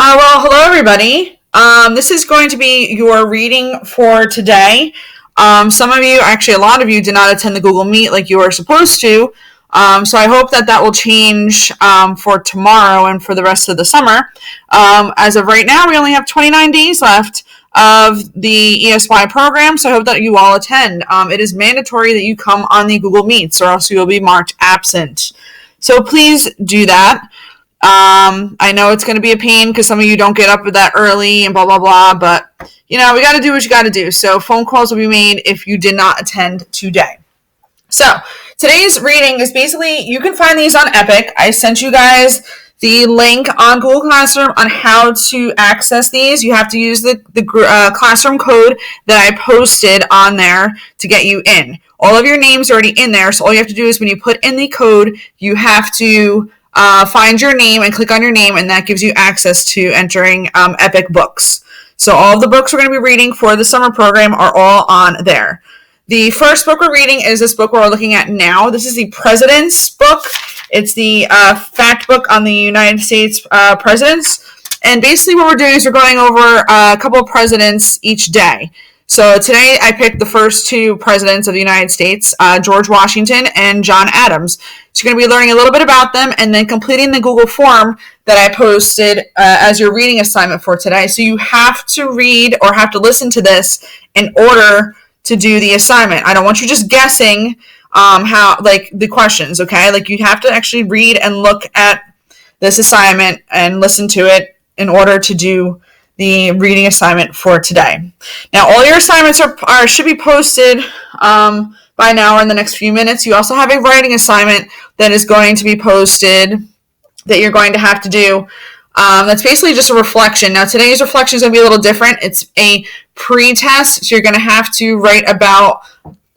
Hello everybody. This is going to be your reading for today. Some of you, actually a lot of you, did not attend the Google Meet like you were supposed to. So I hope that will change for tomorrow and for the rest of the summer. As of right now, we only have 29 days left of the ESY program, so I hope that you all attend. It is mandatory that you come on the Google Meets or else you will be marked absent. So please do that. I know it's going to be a pain because some of you don't get up that early and blah, blah, blah, but, we got to do what you got to do. So phone calls will be made if you did not attend today. So today's reading is basically, you can find these on Epic. I sent you guys the link on Google Classroom on how to access these. You have to use the classroom code that I posted on there to get you in. All of your names are already in there, so all you have to do is when you put in the code, you have to find your name and click on your name, and that gives you access to entering Epic Books. So all of the books we're going to be reading for the summer program are all on there. The first book we're reading is this book we're looking at now. This is the President's book. It's the fact book on the United States presidents. And basically what we're doing is we're going over a couple of presidents each day. So today I picked the first two presidents of the United States, George Washington and John Adams. So you're going to be learning a little bit about them and then completing the Google form that I posted as your reading assignment for today. So you have to read or have to listen to this in order to do the assignment. I don't want you just guessing the questions, okay? You have to actually read and look at this assignment and listen to it in order to do the reading assignment for today. Now, all your assignments should be posted by now or in the next few minutes. You also have a writing assignment that is going to be posted that you're going to have to do. That's basically just a reflection. Now, today's reflection is going to be a little different. It's a pre-test, so you're going to have to write about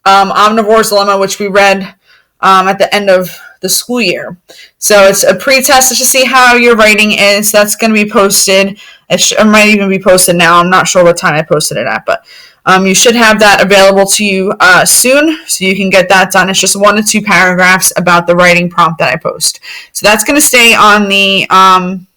Omnivore's Dilemma, which we read at the end of the school year. So it's a pre-test to see how your writing is. That's going to be posted. It might even be posted now. I'm not sure what time I posted it at, but you should have that available to you soon, so you can get that done. It's just 1 to 2 paragraphs about the writing prompt that I post. So that's going to stay on the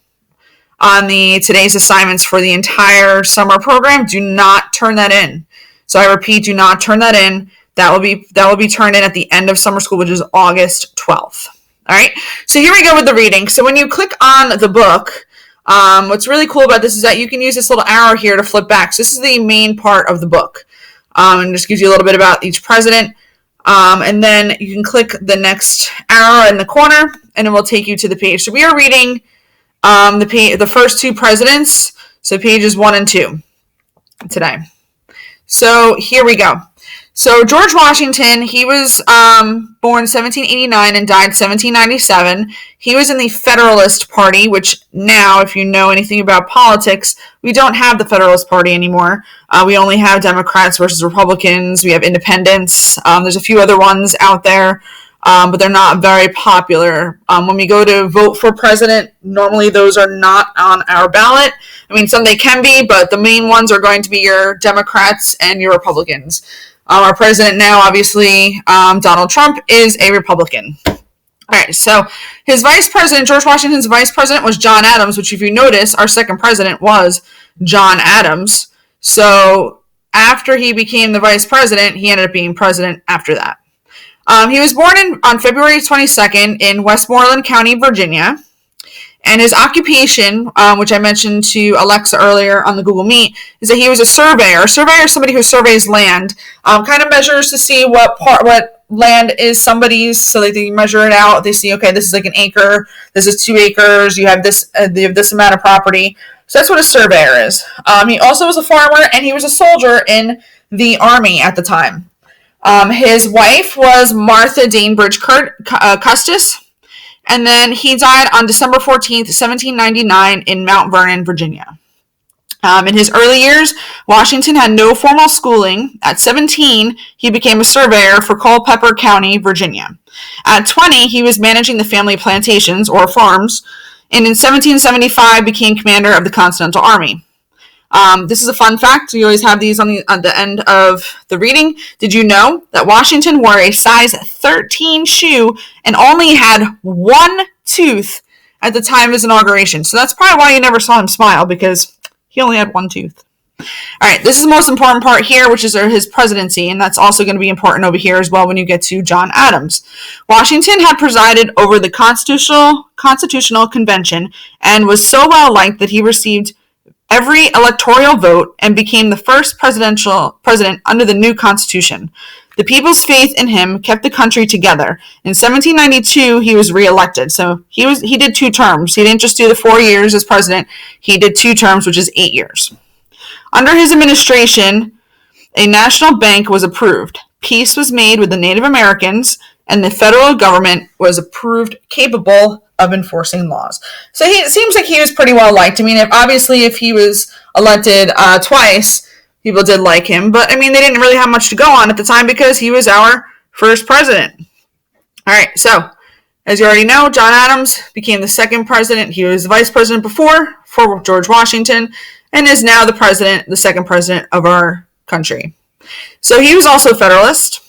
today's assignments for the entire summer program. Do not turn that in. So I repeat, do not turn that in. That will be turned in at the end of summer school, which is August 12th. All right. So here we go with the reading. So when you click on the book, what's really cool about this is that you can use this little arrow here to flip back. So this is the main part of the book, and just gives you a little bit about each president. And then you can click the next arrow in the corner, and it will take you to the page. So we are reading the first two presidents, so pages 1 and 2 today. So here we go. So George Washington, he was born 1789 and died 1797. He was in the Federalist Party, which now, if you know anything about politics, we don't have the Federalist Party anymore. We only have Democrats versus Republicans. We have independents. There's a few other ones out there, but they're not very popular. When we go to vote for president, normally those are not on our ballot. I mean, some they can be, but the main ones are going to be your Democrats and your Republicans. Our president now, obviously, Donald Trump, is a Republican. All right, so his vice president, George Washington's vice president, was John Adams, which if you notice, our second president was John Adams. So after he became the vice president, he ended up being president after that. He was born on February 22nd in Westmoreland County, Virginia. And his occupation, which I mentioned to Alexa earlier on the Google Meet, is that he was a surveyor. A surveyor is somebody who surveys land, kind of measures to see what land is somebody's, so they measure it out. They see, okay, this is like an acre, this is 2 acres, you have this amount of property. So that's what a surveyor is. He also was a farmer, and he was a soldier in the Army at the time. His wife was Martha Danebridge Custis. And then he died on December 14th, 1799 in Mount Vernon, Virginia. In his early years, Washington had no formal schooling. At 17, he became a surveyor for Culpeper County, Virginia. At 20, he was managing the family plantations, or farms, and in 1775 became commander of the Continental Army. This is a fun fact. We always have these on the end of the reading. Did you know that Washington wore a size 13 shoe and only had one tooth at the time of his inauguration. So that's probably why you never saw him smile, because he only had one tooth. All right, this is the most important part here, which is his presidency, and that's also going to be important over here as well when you get to John Adams. Washington had presided over the Constitutional Convention and was so well liked that he received every electoral vote and became the first president under the new Constitution. The people's faith in him kept the country together. In 1792, he was reelected. So he did 2 terms. He didn't just do the 4 years as president. He did 2 terms, which is 8 years. Under his administration, a national bank was approved. Peace was made with the Native Americans, and the federal government was approved capable of enforcing laws. So it seems like he was pretty well liked. I mean, if he was elected twice, people did like him. But, I mean, they didn't really have much to go on at the time because he was our first president. All right, so as you already know, John Adams became the second president. He was the vice president before for George Washington, and is now the second president of our country. So he was also a Federalist,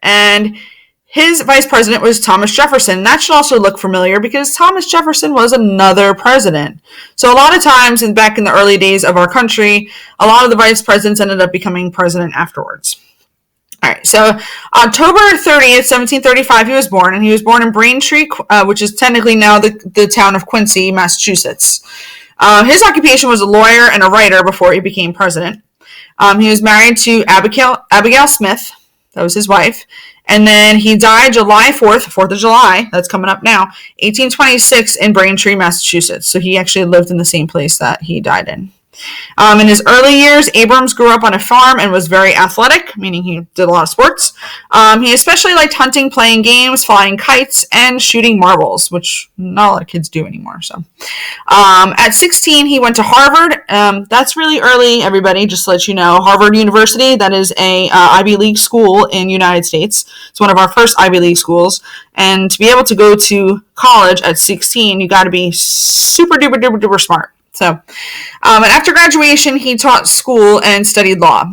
and his vice president was Thomas Jefferson. That should also look familiar because Thomas Jefferson was another president. So a lot of times back in the early days of our country, a lot of the vice presidents ended up becoming president afterwards. All right, so October 30th, 1735, he was born, and he was born in Braintree, which is technically now the town of Quincy, Massachusetts. His occupation was a lawyer and a writer before he became president. He was married to Abigail Smith. That was his wife. And then he died July 4th of July, that's coming up now, 1826 in Braintree, Massachusetts. So he actually lived in the same place that he died in. In his early years, Abrams grew up on a farm and was very athletic, meaning he did a lot of sports. He especially liked hunting, playing games, flying kites, and shooting marbles, which not a lot of kids do anymore. So, at 16, he went to Harvard. That's really early, everybody, just to let you know. Harvard University, that is a Ivy League school in the United States. It's one of our first Ivy League schools. And to be able to go to college at 16, you got to be super duper duper duper smart. So, and after graduation, he taught school and studied law.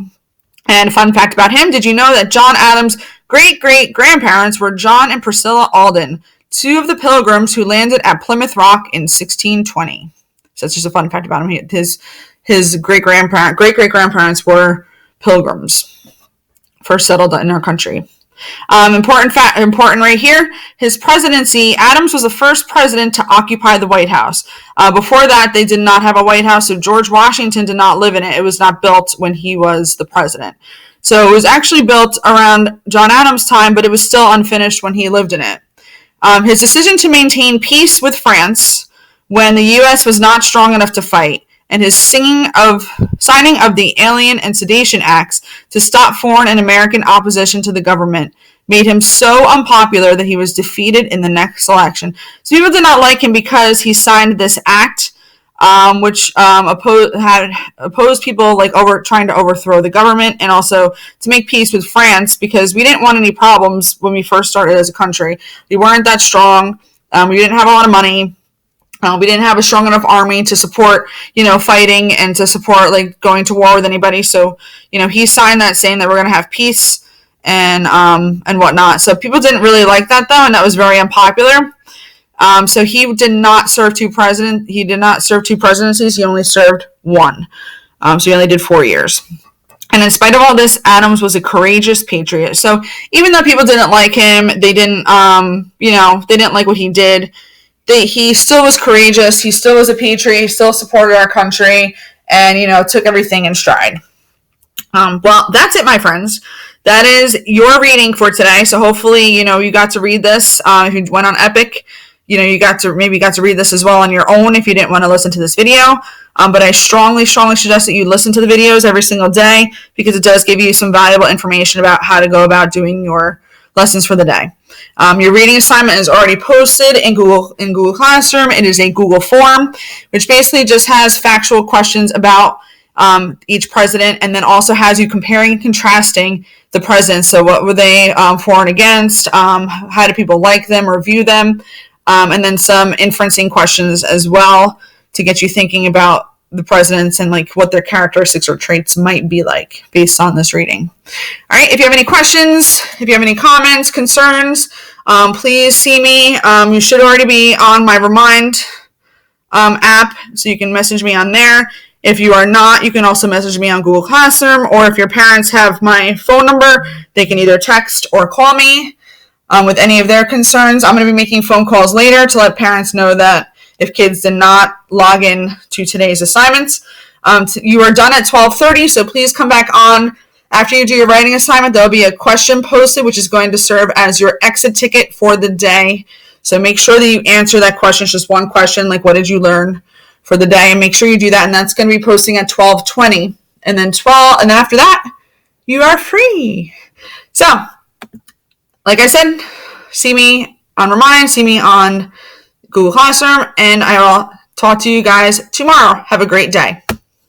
And a fun fact about him, did you know that John Adams' great-great-grandparents were John and Priscilla Alden, 2 of the Pilgrims who landed at Plymouth Rock in 1620. So that's just a fun fact about him. His great-great-grandparents were Pilgrims, first settled in our country. Important right here, his presidency, Adams was the first president to occupy the White House. Before that, they did not have a White House, so George Washington did not live in it. It was not built when he was the president. So it was actually built around John Adams' time, but it was still unfinished when he lived in it. His decision to maintain peace with France when the U.S. was not strong enough to fight, and his signing of the Alien and Sedition Acts to stop foreign and American opposition to the government made him so unpopular that he was defeated in the next election. So people did not like him because he signed this act, which opposed people trying to overthrow the government, and also to make peace with France, because we didn't want any problems when we first started as a country. We weren't that strong. We didn't have a lot of money. We didn't have a strong enough army to support, fighting and to support, going to war with anybody. So, he signed that saying that we're going to have peace and whatnot. So people didn't really like that, though, and that was very unpopular. So he did not serve 2 presidencies. He only served 1. So he only did 4 years. And in spite of all this, Adams was a courageous patriot. So even though people didn't like him, they didn't like what he did, he still was courageous. He still was a patriot. He still supported our country and, took everything in stride. Well, that's it, my friends. That is your reading for today. So hopefully, you got to read this. If you went on Epic, you got to read this as well on your own if you didn't want to listen to this video. But I strongly suggest that you listen to the videos every single day, because it does give you some valuable information about how to go about doing your lessons for the day. Your reading assignment is already posted in Google Classroom. It is a Google form, which basically just has factual questions about each president, and then also has you comparing and contrasting the presidents. So what were they for and against? How do people like them or view them? And then some inferencing questions as well to get you thinking about the presidents and like what their characteristics or traits might be like based on this reading. All right. If you have any questions, if you have any comments, concerns, please see me. You should already be on my Remind app, so you can message me on there. If you are not, you can also message me on Google Classroom, or if your parents have my phone number, they can either text or call me with any of their concerns. I'm going to be making phone calls later to let parents know that if kids did not log in to today's assignments, you are done at 12:30, so please come back on after you do your writing assignment. There will be a question posted, which is going to serve as your exit ticket for the day. So make sure that you answer that question. It's just one question, like what did you learn for the day, and make sure you do that. And that's going to be posting at 12:20, and then after that, you are free. So, like I said, see me on Remind, see me on Google Classroom, and I will talk to you guys tomorrow. Have a great day.